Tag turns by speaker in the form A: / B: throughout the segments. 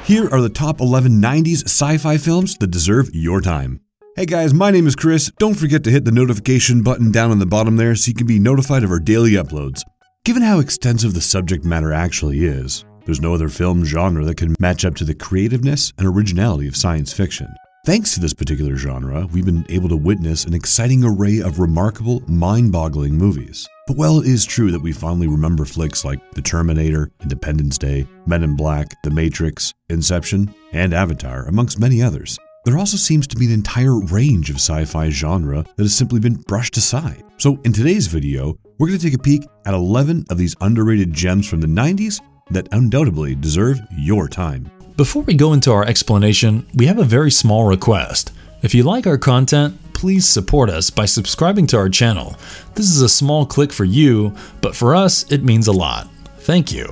A: Here are the top 11 90s sci-fi films that deserve your time. Hey guys, my name is Chris. Don't forget to hit the notification button down on the bottom there so you can be notified of our daily uploads. Given how extensive the subject matter actually is, there's no other film genre that can match up to the creativeness and originality of science fiction. Thanks to this particular genre, we've been able to witness an exciting array of remarkable, mind-boggling movies. But while it is true that we fondly remember flicks like The Terminator, Independence Day, Men in Black, The Matrix, Inception, and Avatar, amongst many others, there also seems to be an entire range of sci-fi genre that has simply been brushed aside. So in today's video, we're going to take a peek at 11 of these underrated gems from the 90s that undoubtedly deserve your time.
B: Before we go into our explanation, we have a very small request. If you like our content, please support us by subscribing to our channel. This is a small click for you, but for us, it means a lot. Thank you.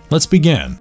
B: Let's begin.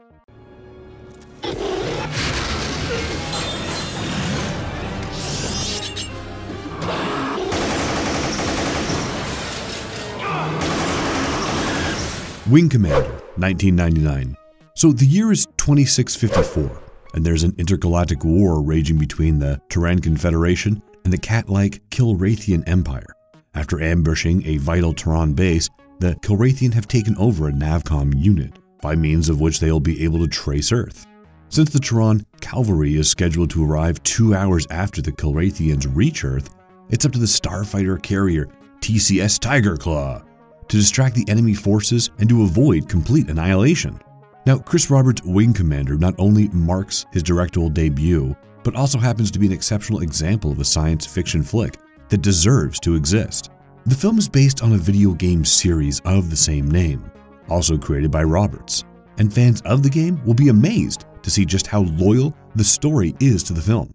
A: Wing Commander, 1999. So the year is 2654, and there's an intergalactic war raging between the Terran Confederation and the cat-like Kilrathian Empire. After ambushing a vital Terran base, the Kilrathian have taken over a Navcom unit, by means of which they'll be able to trace Earth. Since the Terran cavalry is scheduled to arrive 2 hours after the Kilrathians reach Earth, it's up to the starfighter carrier TCS Tigerclaw to distract the enemy forces and to avoid complete annihilation. Now, Chris Roberts' Wing Commander not only marks his directorial debut, but also happens to be an exceptional example of a science fiction flick that deserves to exist. The film is based on a video game series of the same name, also created by Roberts, and fans of the game will be amazed to see just how loyal the story is to the film.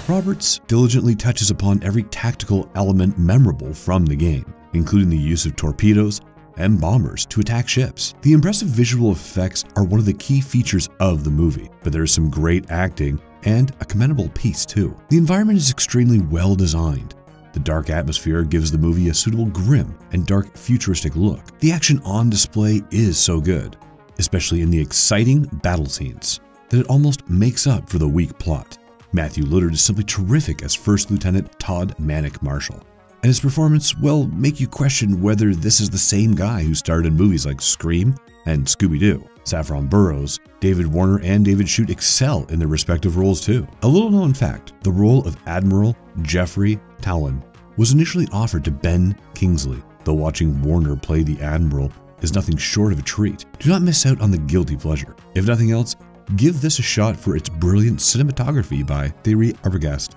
A: Roberts diligently touches upon every tactical element memorable from the game, including the use of torpedoes and bombers to attack ships. The impressive visual effects are one of the key features of the movie, but there is some great acting and a commendable piece too. The environment is extremely well designed. The dark atmosphere gives the movie a suitable grim and dark futuristic look. The action on display is so good, especially in the exciting battle scenes, that it almost makes up for the weak plot. Matthew Lillard is simply terrific as First Lieutenant Todd Manic Marshall, and his performance will make you question whether this is the same guy who starred in movies like Scream and Scooby-Doo. Saffron Burrows, David Warner, and David Shute excel in their respective roles too. A little known fact, the role of Admiral Jeffrey Talon was initially offered to Ben Kingsley, though watching Warner play the Admiral is nothing short of a treat. Do not miss out on the guilty pleasure. If nothing else, give this a shot for its brilliant cinematography by Thierry Arbogast.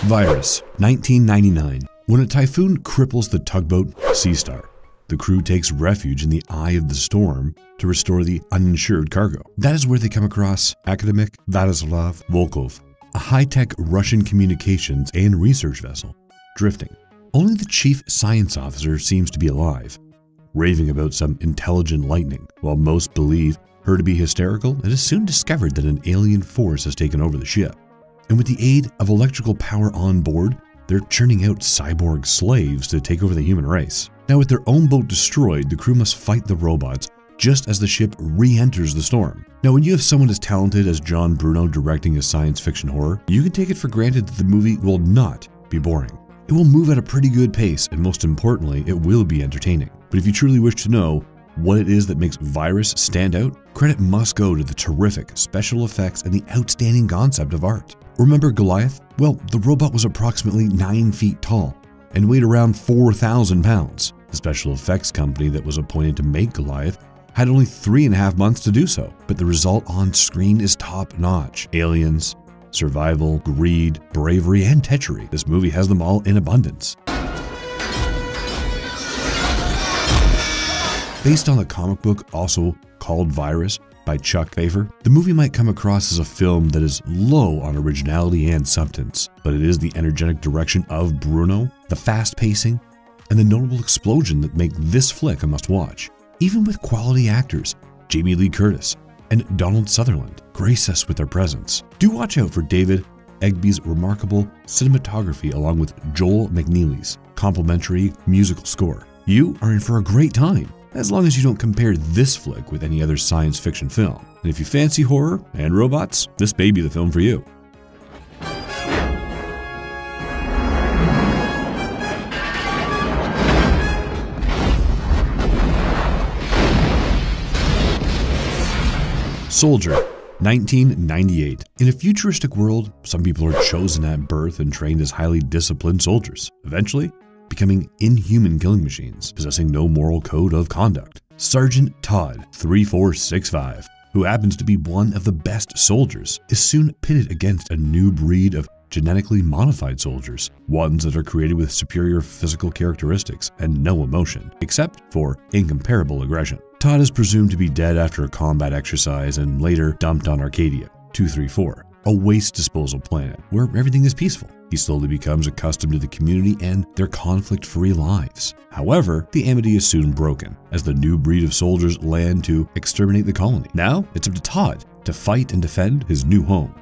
A: Virus, 1999. When a typhoon cripples the tugboat Sea Star, the crew takes refuge in the eye of the storm to restore the uninsured cargo. That is where they come across academic Vladislav Volkov, a high-tech Russian communications and research vessel, drifting. Only the chief science officer seems to be alive, raving about some intelligent lightning. While most believe her to be hysterical, it is soon discovered that an alien force has taken over the ship. And with the aid of electrical power on board, they're churning out cyborg slaves to take over the human race. Now, with their own boat destroyed, the crew must fight the robots just as the ship re-enters the storm. Now, when you have someone as talented as John Bruno directing a science fiction horror, you can take it for granted that the movie will not be boring. It will move at a pretty good pace, and most importantly, it will be entertaining. But if you truly wish to know what it is that makes Virus stand out, credit must go to the terrific special effects and the outstanding concept of art. Remember Goliath? Well, the robot was approximately 9 feet tall and weighed around 4,000 pounds. The special effects company that was appointed to make Goliath had only 3.5 months to do so, but the result on screen is top-notch. Aliens, survival, greed, bravery, and treachery. This movie has them all in abundance. Based on the comic book also called Virus by Chuck Pfeiffer, the movie might come across as a film that is low on originality and substance, but it is the energetic direction of Bruno, the fast pacing, and the notable explosion that make this flick a must-watch. Even with quality actors, Jamie Lee Curtis, and Donald Sutherland grace us with their presence. Do watch out for David Egby's remarkable cinematography along with Joel McNeely's complimentary musical score. You are in for a great time, as long as you don't compare this flick with any other science fiction film. And if you fancy horror and robots, this may be the film for you. Soldier, 1998. In a futuristic world, some people are chosen at birth and trained as highly disciplined soldiers, eventually becoming inhuman killing machines, possessing no moral code of conduct. Sergeant Todd, 3465, who happens to be one of the best soldiers, is soon pitted against a new breed of genetically modified soldiers, ones that are created with superior physical characteristics and no emotion, except for incomparable aggression. Todd is presumed to be dead after a combat exercise and later dumped on Arcadia, 234, a waste disposal planet where everything is peaceful. He slowly becomes accustomed to the community and their conflict-free lives. However, the amity is soon broken as the new breed of soldiers land to exterminate the colony. Now, it's up to Todd to fight and defend his new home.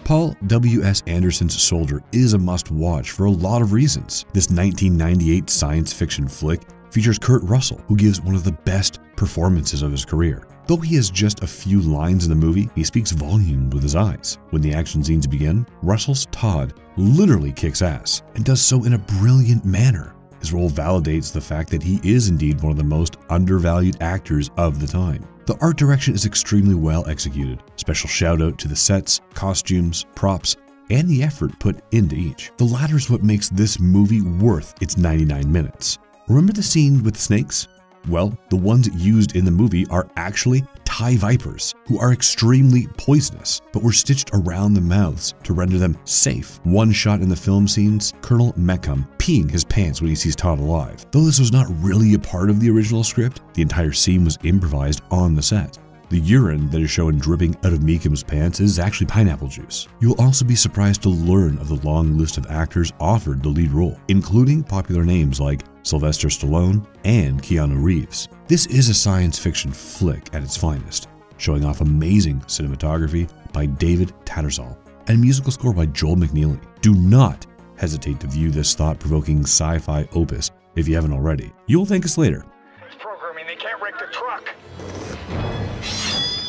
A: Paul W.S. Anderson's Soldier is a must-watch for a lot of reasons. This 1998 science fiction flick features Kurt Russell, who gives one of the best performances of his career. Though he has just a few lines in the movie, he speaks volumes with his eyes. When the action scenes begin, Russell's Todd literally kicks ass and does so in a brilliant manner. His role validates the fact that he is indeed one of the most undervalued actors of the time. The art direction is extremely well executed. Special shout out to the sets, costumes, props, and the effort put into each. The latter is what makes this movie worth its 99 minutes. Remember the scene with the snakes? Well, the ones used in the movie are actually Thai vipers, who are extremely poisonous, but were stitched around the mouths to render them safe. One shot in the film scenes, Colonel Meckham peeing his pants when he sees Todd alive. Though this was not really a part of the original script, the entire scene was improvised on the set. The urine that is shown dripping out of Meekham's pants is actually pineapple juice. You will also be surprised to learn of the long list of actors offered the lead role, including popular names like Sylvester Stallone and Keanu Reeves. This is a science fiction flick at its finest, showing off amazing cinematography by David Tattersall and musical score by Joel McNeely. Do not hesitate to view this thought-provoking sci-fi opus if you haven't already. You will thank us later.
C: There's programming, they can't wreck the truck.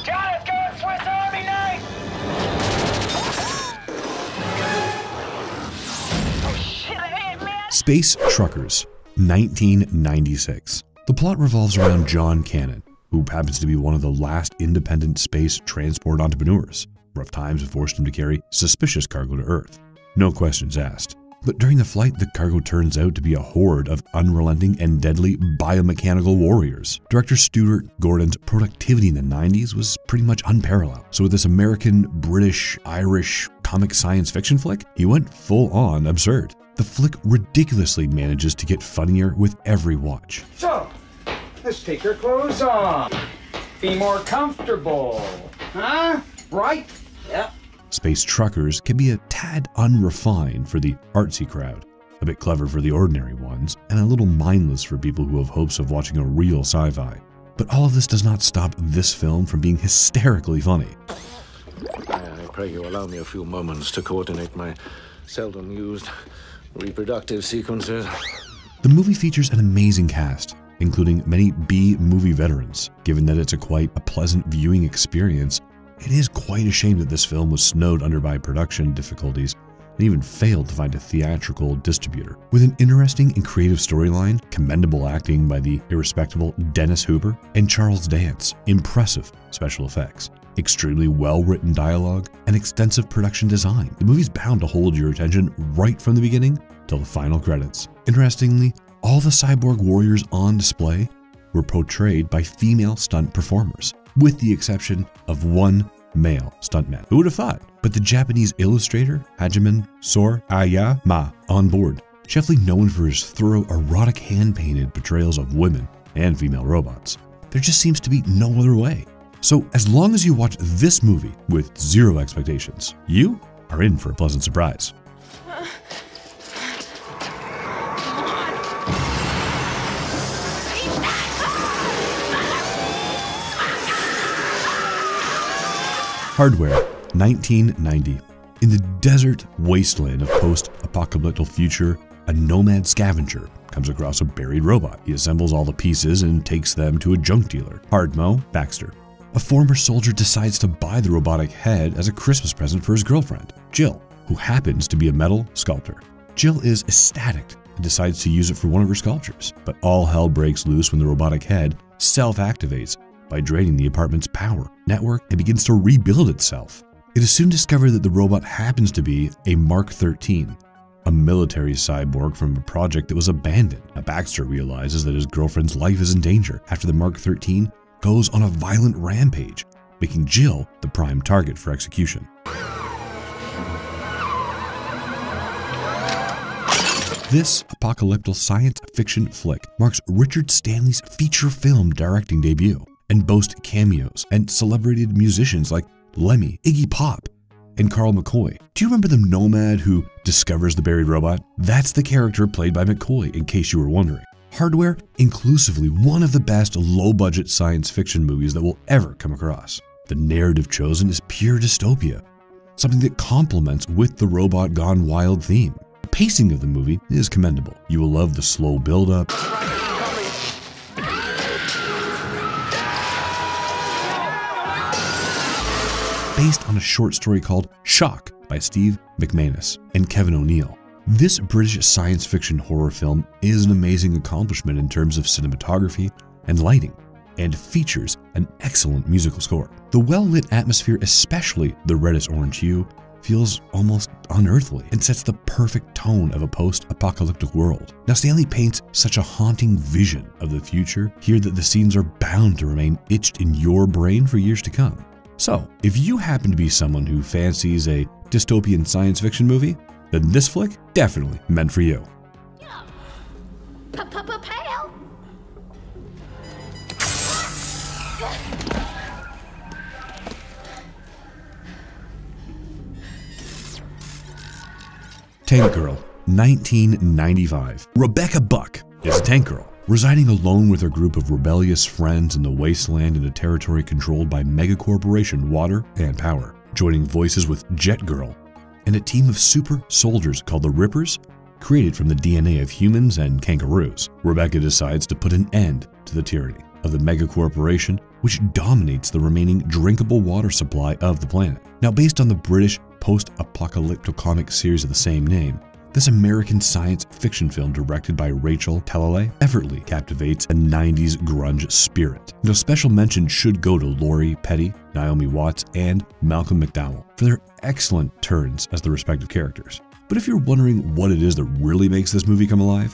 C: John, it's going Swiss Army knife! Oh shit, hey man!
A: Space Truckers, 1996. The plot revolves around John Cannon, who happens to be one of the last independent space transport entrepreneurs. Rough times have forced him to carry suspicious cargo to Earth. No questions asked. But during the flight, the cargo turns out to be a horde of unrelenting and deadly biomechanical warriors. Director Stuart Gordon's productivity in the 90s was pretty much unparalleled. So with this American, British, Irish comic science fiction flick, he went full-on absurd. The flick ridiculously manages to get funnier with every watch.
C: So, let's take our clothes off. Be more comfortable. Huh? Right? Yep.
A: Space Truckers can be a tad unrefined for the artsy crowd, a bit clever for the ordinary ones, and a little mindless for people who have hopes of watching a real sci-fi. But all of this does not stop this film from being hysterically funny.
D: I pray you allow me a few moments to coordinate my seldom used reproductive sequences.
A: The movie features an amazing cast, including many B-movie veterans. Given that it's quite a pleasant viewing experience, it is quite a shame that this film was snowed under by production difficulties and even failed to find a theatrical distributor. With an interesting and creative storyline, commendable acting by the irrespectable Dennis Hooper and Charles Dance, impressive special effects, extremely well-written dialogue, and extensive production design, the movie's bound to hold your attention right from the beginning till the final credits. Interestingly, all the cyborg warriors on display were portrayed by female stunt performers, with the exception of one male stuntman. Who would have thought? But the Japanese illustrator, Hajime Sorayama, on board, chiefly known for his thorough erotic hand-painted portrayals of women and female robots. There just seems to be no other way. So as long as you watch this movie with zero expectations, you are in for a pleasant surprise. Hardware, 1990. In the desert wasteland of post-apocalyptic future, a nomad scavenger comes across a buried robot. He assembles all the pieces and takes them to a junk dealer. Hardmo, Baxter. A former soldier decides to buy the robotic head as a Christmas present for his girlfriend, Jill, who happens to be a metal sculptor. Jill is ecstatic and decides to use it for one of her sculptures, but all hell breaks loose when the robotic head self-activates by draining the apartment's power network and begins to rebuild itself. It is soon discovered that the robot happens to be a Mark 13, a military cyborg from a project that was abandoned. Now, Baxter realizes that his girlfriend's life is in danger after the Mark 13 goes on a violent rampage, making Jill the prime target for execution. This apocalyptic science fiction flick marks Richard Stanley's feature film directing debut and boasts cameos and celebrated musicians like Lemmy, Iggy Pop, and Carl McCoy. Do you remember the nomad who discovers the buried robot? That's the character played by McCoy, in case you were wondering. Hardware, inclusively one of the best low-budget science fiction movies that we'll ever come across. The narrative chosen is pure dystopia, something that complements with the robot gone wild theme. The pacing of the movie is commendable. You will love the slow build-up, based on a short story called Jock by Steve McManus and Kevin O'Neill. This British science fiction horror film is an amazing accomplishment in terms of cinematography and lighting, and features an excellent musical score. The well-lit atmosphere, especially the reddish-orange hue, feels almost unearthly and sets the perfect tone of a post-apocalyptic world. Now, Stanley paints such a haunting vision of the future here that the scenes are bound to remain etched in your brain for years to come. So, if you happen to be someone who fancies a dystopian science fiction movie, then this flick definitely meant for you.
E: Pale.
A: Tank Girl, 1995. Rebecca Buck is a tank girl, residing alone with her group of rebellious friends in the wasteland in a territory controlled by megacorporation Water and Power, joining voices with Jet Girl and a team of super soldiers called the Rippers, created from the DNA of humans and kangaroos. Rebecca decides to put an end to the tyranny of the megacorporation, which dominates the remaining drinkable water supply of the planet. Now, based on the British post-apocalyptic comic series of the same name, this American science fiction film directed by Rachel Talalay effortlessly captivates a 90s grunge spirit. Now, special mention should go to Laurie Petty, Naomi Watts, and Malcolm McDowell for their excellent turns as the respective characters. But if you're wondering what it is that really makes this movie come alive,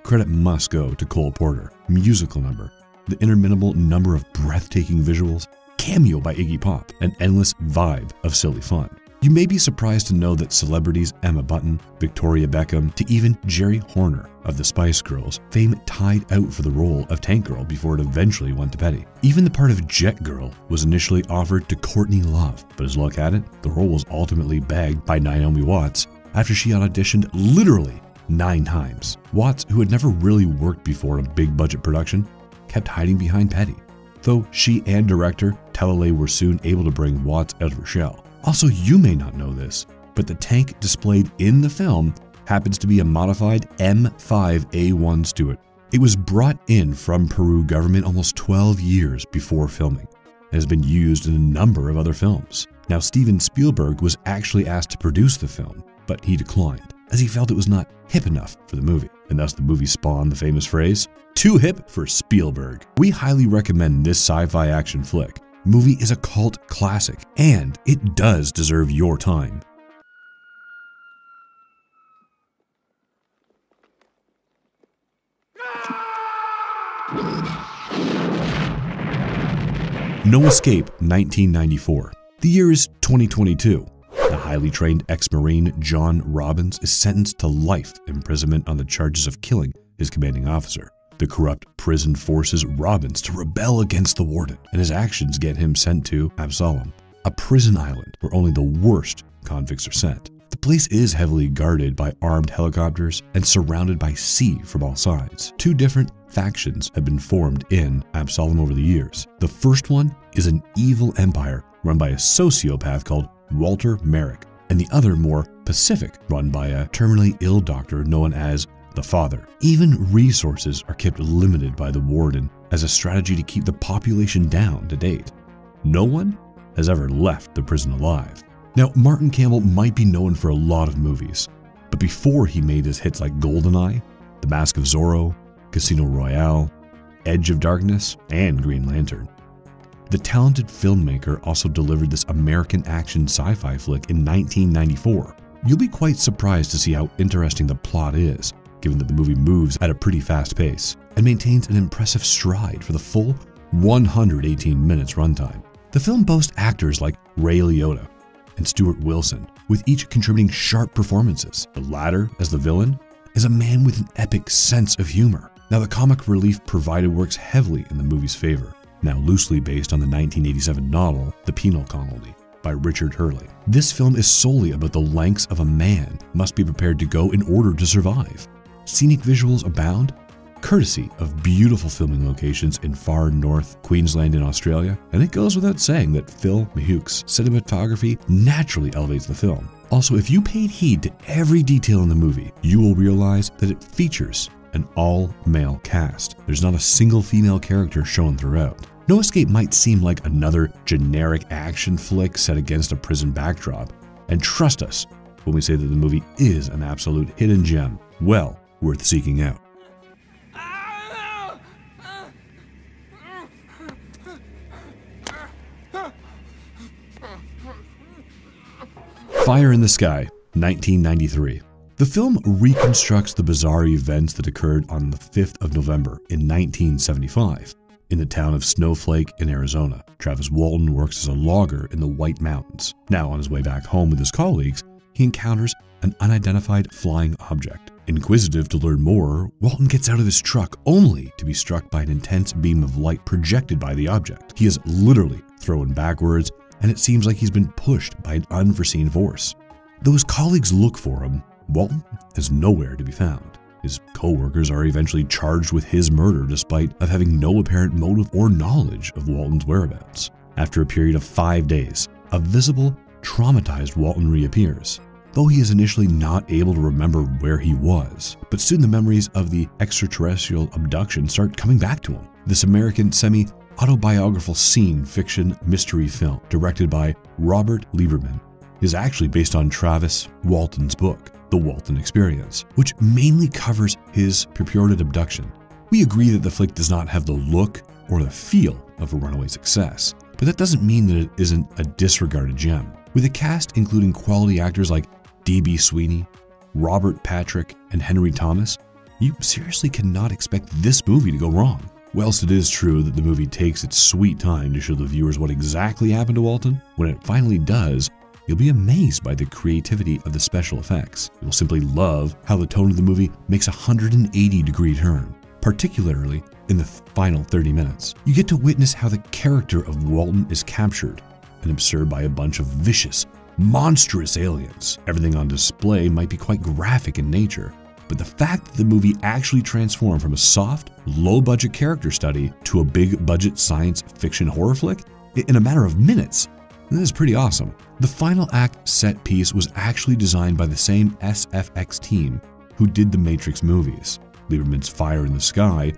A: credit must go to Cole Porter, musical number, the interminable number of breathtaking visuals, cameo by Iggy Pop, an endless vibe of silly fun. You may be surprised to know that celebrities Emma Bunton, Victoria Beckham, to even Jerry Horner of the Spice Girls, fame tied out for the role of Tank Girl before it eventually went to Petty. Even the part of Jet Girl was initially offered to Courtney Love, but as luck had it, the role was ultimately bagged by Naomi Watts after she had auditioned literally 9 times. Watts, who had never really worked before in a big budget production, kept hiding behind Petty, though she and director Talalay were soon able to bring Watts out of her shell. Also, you may not know this, but the tank displayed in the film happens to be a modified M5A1 Stuart. It was brought in from Peru government almost 12 years before filming and has been used in a number of other films. Now, Steven Spielberg was actually asked to produce the film, but he declined, as he felt it was not hip enough for the movie, and thus the movie spawned the famous phrase, "Too hip for Spielberg." We highly recommend this sci-fi action flick. The movie is a cult classic, and it does deserve your time. No Escape, 1994. The year is 2022. The highly trained ex-Marine John Robbins is sentenced to life imprisonment on the charges of killing his commanding officer. The corrupt prison forces Robbins to rebel against the warden, and his actions get him sent to Absalom, a prison island where only the worst convicts are sent. The place is heavily guarded by armed helicopters and surrounded by sea from all sides. 2 different factions have been formed in Absalom over the years. The first one is an evil empire run by a sociopath called Walter Merrick, and the other more pacific, run by a terminally ill doctor known as the Father. Even resources are kept limited by the warden as a strategy to keep the population down to date. No one has ever left the prison alive. Now, Martin Campbell might be known for a lot of movies, but before he made his hits like GoldenEye, The Mask of Zorro, Casino Royale, Edge of Darkness, and Green Lantern, the talented filmmaker also delivered this American action sci-fi flick in 1994. You'll be quite surprised to see how interesting the plot is, given that the movie moves at a pretty fast pace and maintains an impressive stride for the full 118 minutes runtime. The film boasts actors like Ray Liotta and Stuart Wilson, with each contributing sharp performances. The latter, as the villain, is a man with an epic sense of humor. Now, the comic relief provided works heavily in the movie's favor, now loosely based on the 1987 novel The Penal Colony by Richard Hurley. This film is solely about the lengths of a man must be prepared to go in order to survive. Scenic visuals abound, courtesy of beautiful filming locations in far north Queensland in Australia, and it goes without saying that Phil Mahuke's cinematography naturally elevates the film. Also, if you paid heed to every detail in the movie, you will realize that it features an all-male cast. There's not a single female character shown throughout. No Escape might seem like another generic action flick set against a prison backdrop, and trust us when we say that the movie is an absolute hidden gem, well worth seeking out. Fire in the Sky, 1993. The film reconstructs the bizarre events that occurred on the 5th of November in 1975. In the town of Snowflake in Arizona, Travis Walton works as a logger in the White Mountains. Now, on his way back home with his colleagues, he encounters an unidentified flying object. Inquisitive to learn more, Walton gets out of his truck only to be struck by an intense beam of light projected by the object. He is literally thrown backwards, and it seems like he's been pushed by an unforeseen force. Though his colleagues look for him, Walton is nowhere to be found. His co-workers are eventually charged with his murder despite of having no apparent motive or knowledge of Walton's whereabouts. After a period of 5 days, a visible, traumatized Walton reappears, though he is initially not able to remember where he was. But soon the memories of the extraterrestrial abduction start coming back to him. This American semi-autobiographical scene fiction mystery film, directed by Robert Lieberman, is actually based on Travis Walton's book, The Walton Experience, which mainly covers his purported abduction. We agree that the flick does not have the look or the feel of a runaway success, but that doesn't mean that it isn't a disregarded gem. With a cast including quality actors like D.B. Sweeney, Robert Patrick, and Henry Thomas, you seriously cannot expect this movie to go wrong. Whilst it is true that the movie takes its sweet time to show the viewers what exactly happened to Walton, when it finally does, you'll be amazed by the creativity of the special effects. You'll simply love how the tone of the movie makes a 180-degree turn, particularly in the final 30 minutes. You get to witness how the character of Walton is captured and observed by a bunch of vicious, monstrous aliens. Everything on display might be quite graphic in nature, but the fact that the movie actually transformed from a soft, low-budget character study to a big-budget science fiction horror flick in a matter of minutes, this is pretty awesome. The final act set piece was actually designed by the same SFX team who did the Matrix movies. Lieberman's Fire in the Sky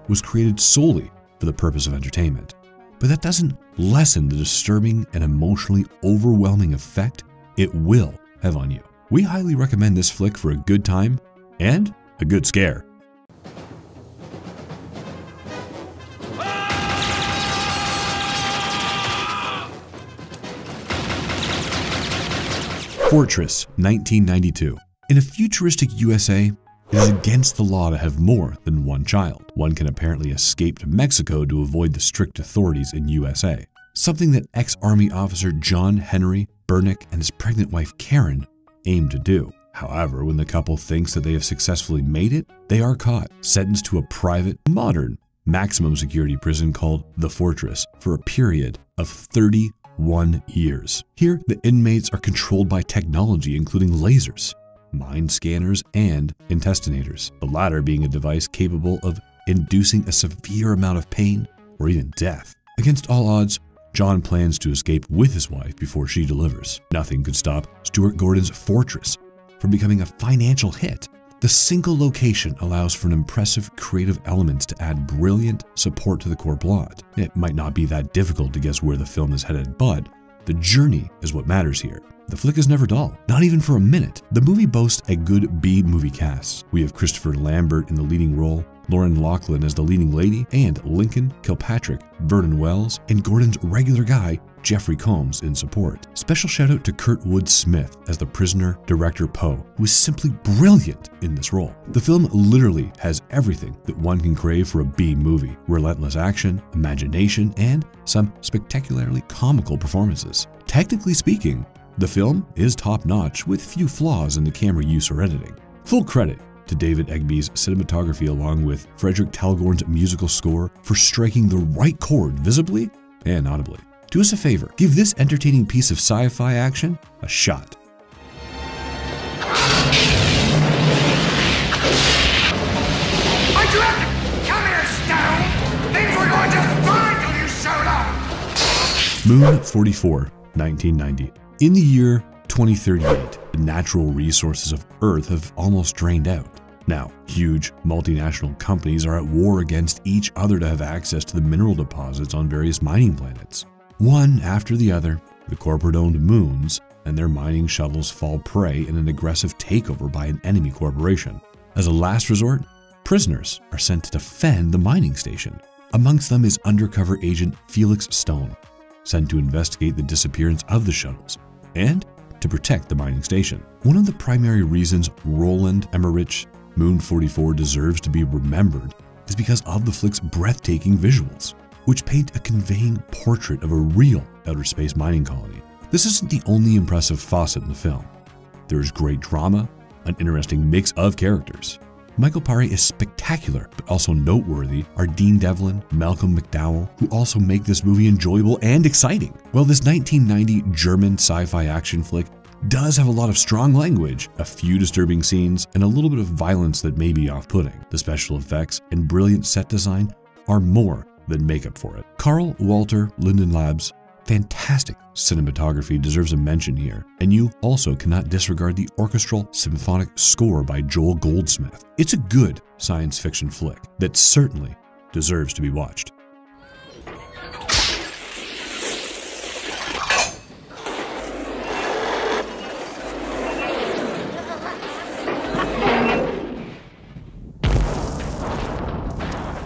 A: was created solely for the purpose of entertainment. But that doesn't lessen the disturbing and emotionally overwhelming effect it will have on you. We highly recommend this flick for a good time and a good scare. Fortress, 1992. In a futuristic USA, it is against the law to have more than one child. One can apparently escape to Mexico to avoid the strict authorities in USA, something that ex-Army officer John Henry Burnick and his pregnant wife Karen aim to do. However, when the couple thinks that they have successfully made it, they are caught, sentenced to a private, modern, maximum security prison called the Fortress for a period of 31 years. Here, the inmates are controlled by technology including lasers, mind scanners, and intestinators, the latter being a device capable of inducing a severe amount of pain or even death. Against all odds, John plans to escape with his wife before she delivers. Nothing could stop Stuart Gordon's fortress from becoming a financial hit. The single location allows for an impressive creative elements to add brilliant support to the core plot. It might not be that difficult to guess where the film is headed, but the journey is what matters here. The flick is never dull, not even for a minute. The movie boasts a good B-movie cast. We have Christopher Lambert in the leading role, Lauren Loughlin as the leading lady, and Lincoln Kilpatrick, Vernon Wells, and Gordon's regular guy, Jeffrey Combs, in support. Special shout out to Kurtwood Smith as the prisoner director Poe, who is simply brilliant in this role. The film literally has everything that one can crave for a B-movie: relentless action, imagination, and some spectacularly comical performances. Technically speaking, the film is top-notch with few flaws in the camera use or editing. Full credit to David Egby's cinematography along with Frederick Talgorn's musical score for striking the right chord visibly and audibly. Do us a favor, give this entertaining piece of sci-fi action a shot.
E: Why'd you have to come here, Stone? Things were going just fine till you showed up.
A: Moon 44, 1990. In the year 2038, the natural resources of Earth have almost drained out. Now, huge multinational companies are at war against each other to have access to the mineral deposits on various mining planets. One after the other, the corporate-owned moons and their mining shuttles fall prey in an aggressive takeover by an enemy corporation. As a last resort, prisoners are sent to defend the mining station. Amongst them is undercover agent Felix Stone, sent to investigate the disappearance of the shuttles and to protect the mining station. One of the primary reasons Roland Emmerich Moon 44 deserves to be remembered is because of the flick's breathtaking visuals, which paint a conveying portrait of a real outer space mining colony. This isn't the only impressive facet in the film. There's great drama, an interesting mix of characters. Michael Paré is spectacular, but also noteworthy are Dean Devlin, Malcolm McDowell, who also make this movie enjoyable and exciting. While this 1990 German sci-fi action flick does have a lot of strong language, a few disturbing scenes, and a little bit of violence that may be off-putting, the special effects and brilliant set design are more than make up for it. Carl Walter Lindenlab's fantastic cinematography deserves a mention here, and you also cannot disregard the orchestral symphonic score by Joel Goldsmith. It's a good science fiction flick that certainly deserves to be watched.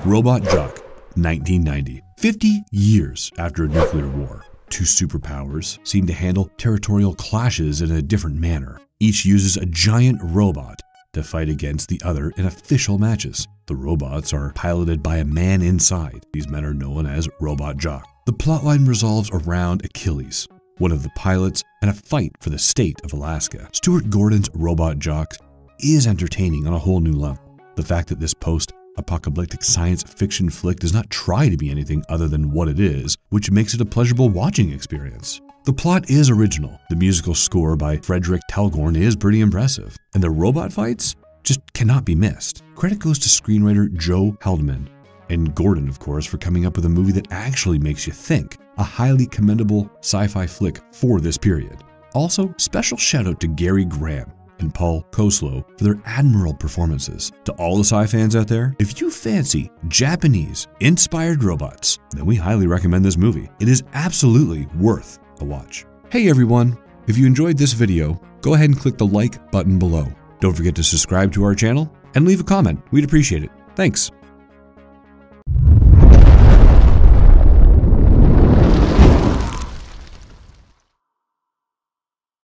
A: Robot Jock, 1990. 50 years after a nuclear war, two superpowers seem to handle territorial clashes in a different manner. Each uses a giant robot to fight against the other in official matches. The robots are piloted by a man inside. These men are known as Robot Jock. The plotline revolves around Achilles, one of the pilots, and a fight for the state of Alaska. Stuart Gordon's Robot Jock is entertaining on a whole new level. The fact that this post-apocalyptic science fiction flick does not try to be anything other than what it is, which makes it a pleasurable watching experience. The plot is original. The musical score by Frederick Talgorn is pretty impressive, and the robot fights just cannot be missed. Credit goes to screenwriter Joe Haldeman and Gordon, of course, for coming up with a movie that actually makes you think. A highly commendable sci-fi flick for this period. Also, special shout out to Gary Graham and Paul Koslow for their admirable performances. To all the sci fans out there, if you fancy Japanese-inspired robots, then we highly recommend this movie. It is absolutely worth a watch. Hey everyone, if you enjoyed this video, go ahead and click the like button below. Don't forget to subscribe to our channel and leave a comment. We'd appreciate it. Thanks.